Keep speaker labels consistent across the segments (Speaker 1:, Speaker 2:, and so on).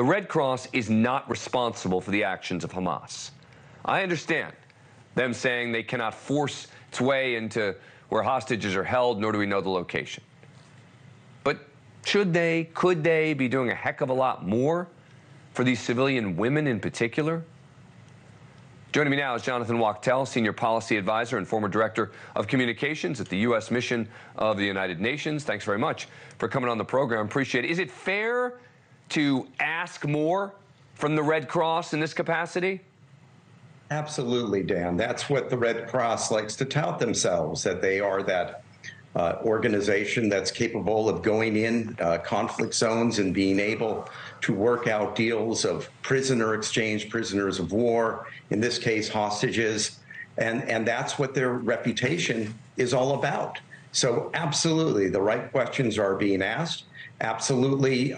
Speaker 1: the Red Cross is not responsible for the actions of Hamas. I understand them saying they cannot force its way into where hostages are held, nor do we know the location. But should they, could they be doing a heck of a lot more for these civilian women in particular? Joining me now is Jonathan Wachtel, Senior Policy Advisor and former Director of Communications at the U.S. Mission of the United Nations. Thanks very much for coming on the program. Appreciate it. Is it fair to ask more from the Red Cross in this capacity?
Speaker 2: Absolutely, Dan. That's what the Red Cross likes to tout themselves, that they are that organization that's capable of going in conflict zones and being able to work out deals of prisoner exchange, prisoners of war, in this case, hostages. And that's what their reputation is all about. So absolutely, the right questions are being asked. Absolutely,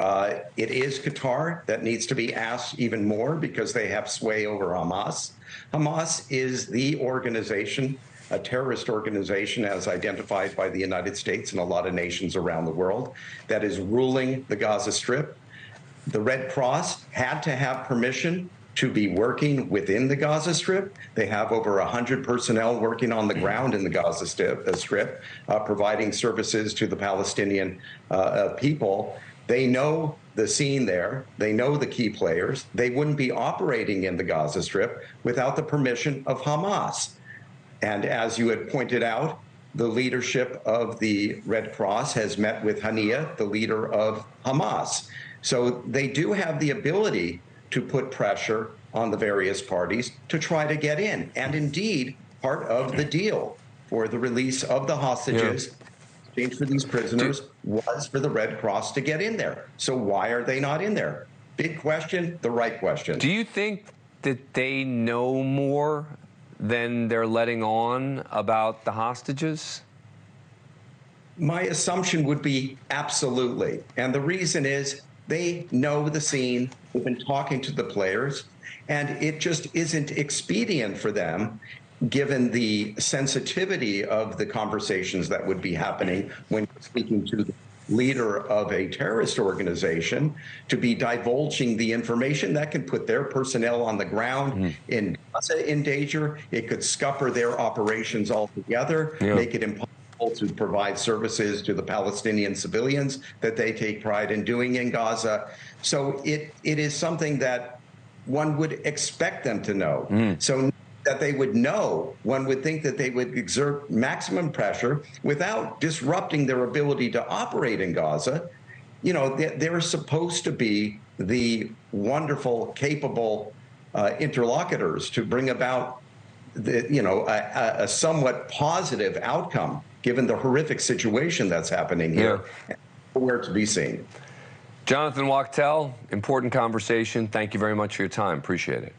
Speaker 2: it is Qatar that needs to be asked even more because they have sway over Hamas. Hamas is the organization, a terrorist organization as identified by the United States and a lot of nations around the world, that is ruling the Gaza Strip. The Red Cross had to have permission to be working within the Gaza Strip. They have over 100 personnel working on the ground in the Gaza Strip, providing services to the Palestinian people. They know the scene there. They know the key players. They wouldn't be operating in the Gaza Strip without the permission of Hamas. And as you had pointed out, the leadership of the Red Cross has met with Hania, the leader of Hamas. So they do have the ability to put pressure on the various parties to try to get in. And indeed, part of the deal for the release of the hostages, exchange for these prisoners, was for the Red Cross to get in there. So why are they not in there? Big question, the right question.
Speaker 1: Do you think that they know more than they're letting on about the hostages?
Speaker 2: My assumption would be absolutely. And the reason is they know the scene. They've been talking to the players, and it just isn't expedient for them, given the sensitivity of the conversations that would be happening when speaking to the leader of a terrorist organization, to be divulging the information that can put their personnel on the ground in Gaza in danger. It could scupper their operations altogether, make it impossible to provide services to the Palestinian civilians that they take pride in doing in Gaza. So it is something that one would expect them to know. So that they would know, one would think that they would exert maximum pressure without disrupting their ability to operate in Gaza. You know, they're supposed to be the wonderful, capable interlocutors to bring about a somewhat positive outcome, given the horrific situation that's happening here. Where to be seen.
Speaker 1: Jonathan Wachtel, important conversation. Thank you very much for your time. Appreciate it.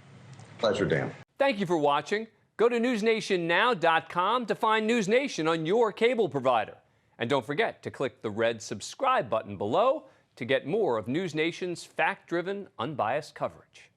Speaker 2: Pleasure, Dan.
Speaker 3: Thank you for watching. Go to NewsNationNow.com to find NewsNation on your cable provider. And don't forget to click the red subscribe button below to get more of NewsNation's fact-driven, unbiased coverage.